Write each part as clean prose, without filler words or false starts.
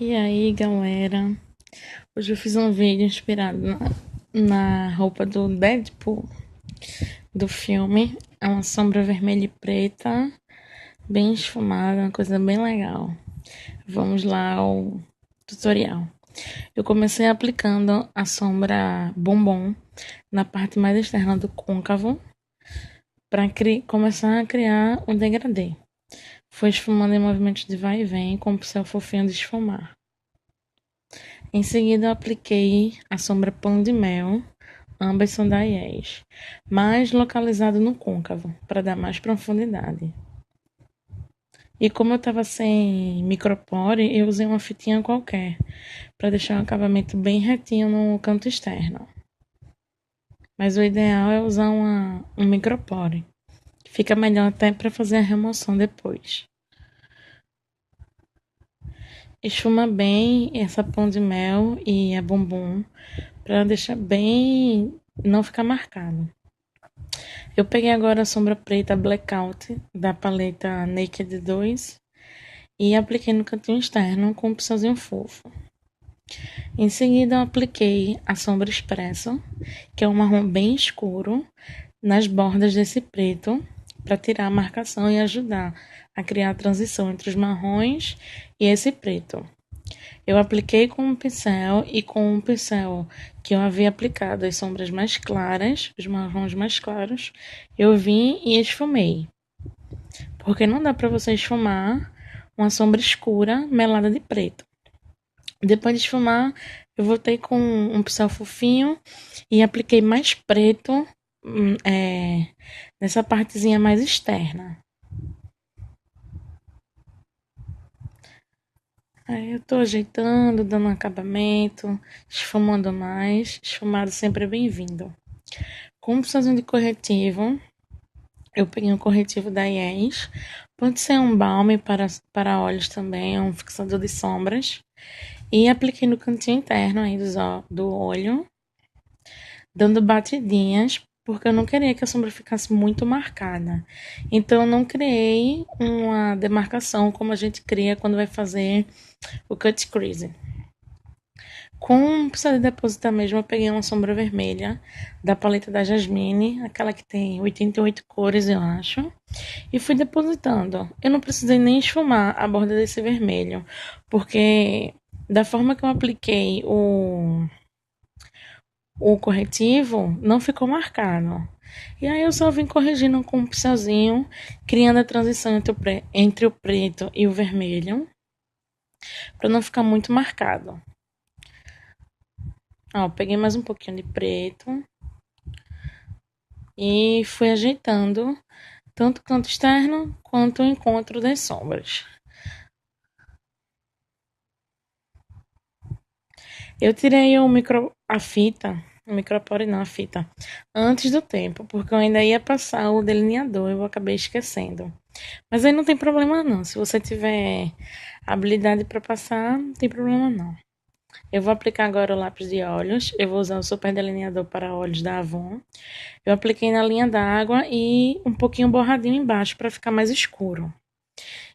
E aí, galera? Hoje eu fiz um vídeo inspirado na roupa do Deadpool do filme. É uma sombra vermelha e preta, bem esfumada, uma coisa bem legal. Vamos lá ao tutorial. Eu comecei aplicando a sombra bombom na parte mais externa do côncavo para começar a criar um degradê. Foi esfumando em movimentos de vai e vem com o pincel fofinho de esfumar. Em seguida, eu apliquei a sombra Pão de Mel, ambas são da IES, mais localizado no côncavo, para dar mais profundidade. E como eu estava sem micropore, eu usei uma fitinha qualquer, para deixar o acabamento bem retinho no canto externo. Mas o ideal é usar um micropore, que fica melhor até para fazer a remoção depois. Esfuma bem essa Pão de Mel e a bumbum, para deixar bem, não ficar marcado. Eu peguei agora a sombra preta Blackout da paleta Naked 2 e apliquei no cantinho externo com um pincelzinho fofo. Em seguida, eu apliquei a sombra Espresso, que é um marrom bem escuro, nas bordas desse preto, para tirar a marcação e ajudar a criar a transição entre os marrons e esse preto. Eu apliquei com um pincel e com um pincel que eu havia aplicado as sombras mais claras, os marrons mais claros, eu vim e esfumei. Porque não dá para você esfumar uma sombra escura melada de preto. Depois de esfumar, eu voltei com um pincel fofinho e apliquei mais preto nessa partezinha mais externa. Aí eu tô ajeitando, dando um acabamento, esfumando mais. Esfumado sempre é bem-vindo. Com um pincelzinho de corretivo, eu peguei um corretivo da Yes. Pode ser um balme para olhos também, um fixador de sombras. E apliquei no cantinho interno aí do olho, dando batidinhas, porque eu não queria que a sombra ficasse muito marcada. Então eu não criei uma demarcação como a gente cria quando vai fazer o cut crease. Com pincel de depositar mesmo, eu peguei uma sombra vermelha da paleta da Jasmine, aquela que tem 88 cores, eu acho, e fui depositando. Eu não precisei nem esfumar a borda desse vermelho, porque da forma que eu apliquei o corretivo, não ficou marcado. E aí eu só vim corrigindo com um pincelzinho, criando a transição entre o preto e o vermelho, para não ficar muito marcado. Ó, peguei mais um pouquinho de preto e fui ajeitando tanto o canto externo quanto o encontro das sombras. Eu tirei a fita, o micropore não, a fita, antes do tempo, porque eu ainda ia passar o delineador, eu acabei esquecendo. Mas aí não tem problema não, se você tiver habilidade para passar, não tem problema não. Eu vou aplicar agora o lápis de olhos, eu vou usar o super delineador para olhos da Avon. Eu apliquei na linha d'água e um pouquinho borradinho embaixo para ficar mais escuro.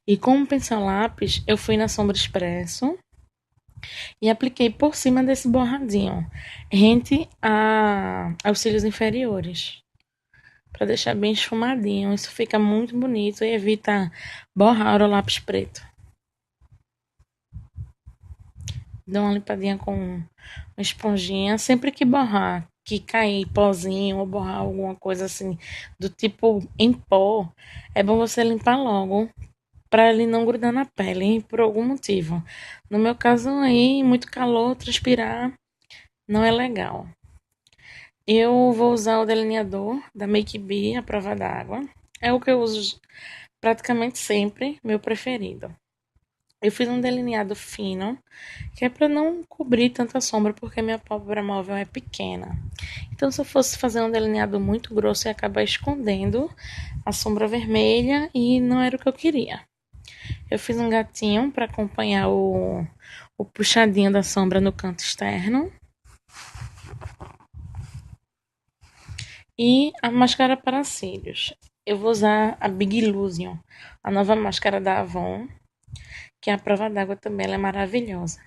E com o pincel lápis, eu fui na sombra expresso e apliquei por cima desse borradinho, rente aos cílios inferiores, para deixar bem esfumadinho. Isso fica muito bonito e evita borrar o lápis preto. Dou uma limpadinha com uma esponjinha, sempre que borrar, que cair pozinho ou borrar alguma coisa assim do tipo em pó, é bom você limpar logo para ele não grudar na pele, por algum motivo. No meu caso aí, muito calor, transpirar não é legal. Eu vou usar o delineador da Make Be, a prova d'água. É o que eu uso praticamente sempre, meu preferido. Eu fiz um delineado fino, que é para não cobrir tanta sombra, porque minha pálpebra móvel é pequena. Então, se eu fosse fazer um delineado muito grosso, ia acabar escondendo a sombra vermelha e não era o que eu queria. Eu fiz um gatinho para acompanhar o puxadinho da sombra no canto externo. E a máscara para cílios. Eu vou usar a Big Illusion, a nova máscara da Avon, que a prova d'água também ela é maravilhosa.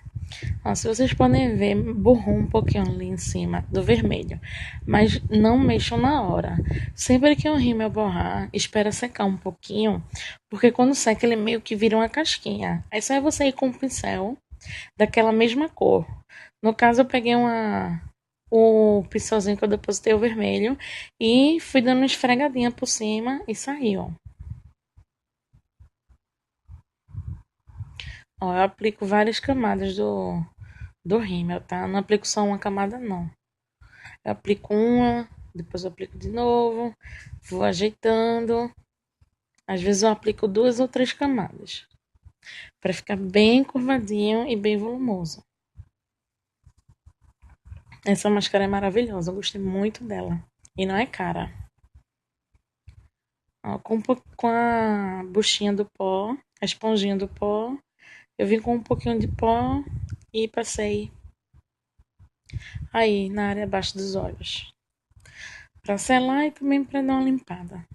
Ó, se vocês podem ver, borrou um pouquinho ali em cima do vermelho. Mas não mexam na hora. Sempre que um rímel borrar, espera secar um pouquinho, porque quando seca ele meio que vira uma casquinha. Aí só é você ir com um pincel daquela mesma cor. No caso, eu peguei o pincelzinho que eu depositei o vermelho e fui dando uma esfregadinha por cima e saiu. Ó, eu aplico várias camadas do rímel, tá? Não aplico só uma camada, não. Eu aplico uma, depois eu aplico de novo, vou ajeitando. Às vezes eu aplico 2 ou 3 camadas, para ficar bem curvadinho e bem volumoso. Essa máscara é maravilhosa, eu gostei muito dela. E não é cara. Ó, com a buchinha do pó, a esponjinha do pó, eu vim com um pouquinho de pó e passei aí na área abaixo dos olhos, para selar e também para dar uma limpada.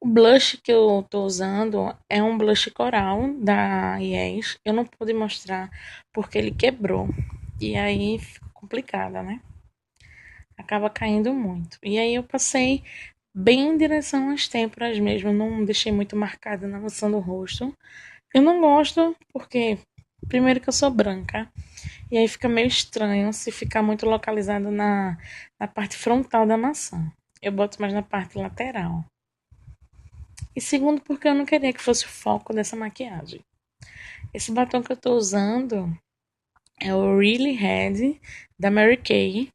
O blush que eu tô usando é um blush coral da Yes. Eu não pude mostrar porque ele quebrou. E aí fica complicada, né? Acaba caindo muito. E aí eu passei bem em direção às têmporas mesmo. Não deixei muito marcada na maçã do rosto. Eu não gosto porque, primeiro, que eu sou branca. E aí fica meio estranho se ficar muito localizado na parte frontal da maçã. Eu boto mais na parte lateral. E segundo, porque eu não queria que fosse o foco dessa maquiagem. Esse batom que eu tô usando é o Really Red da Mary Kay.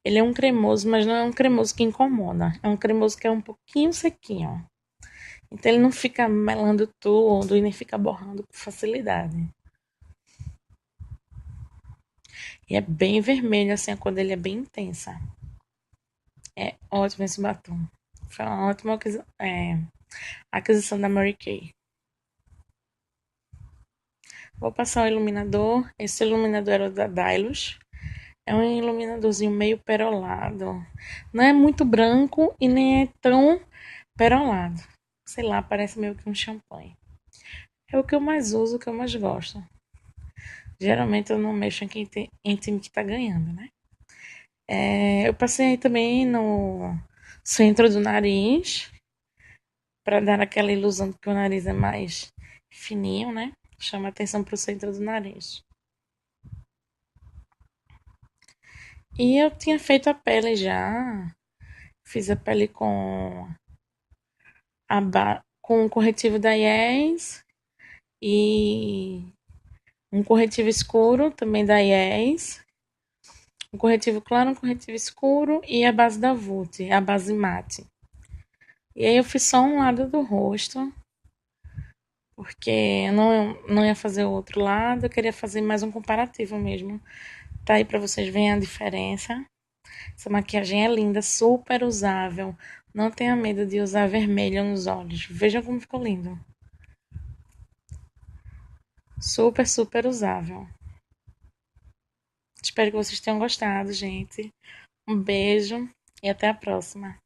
Ele é um cremoso, mas não é um cremoso que incomoda. É um cremoso que é um pouquinho sequinho. Então ele não fica melando tudo e nem fica borrando com facilidade. E é bem vermelho, assim, a cor dele é bem intensa. É ótimo esse batom. Foi uma ótima aquisição da Mary Kay. Vou passar o iluminador. Esse iluminador era da Dylos. É um iluminadorzinho meio perolado. Não é muito branco e nem é tão perolado. Sei lá, parece meio que um champanhe. É o que eu mais uso, o que eu mais gosto. Geralmente eu não mexo em time que tá ganhando, né? Eu passei também no centro do nariz, para dar aquela ilusão de que o nariz é mais fininho, né? Chama atenção pro centro do nariz. E eu tinha feito a pele já. Fiz a pele com o corretivo da Yes e um corretivo escuro também da Yes. Um corretivo claro, um corretivo escuro e a base da Vult, a base mate. E aí eu fiz só um lado do rosto, porque eu não ia fazer o outro lado, eu queria fazer mais um comparativo mesmo. Tá aí pra vocês verem a diferença. Essa maquiagem é linda, super usável. Não tenha medo de usar vermelho nos olhos. Vejam como ficou lindo. Super, super usável. Espero que vocês tenham gostado, gente. Um beijo e até a próxima.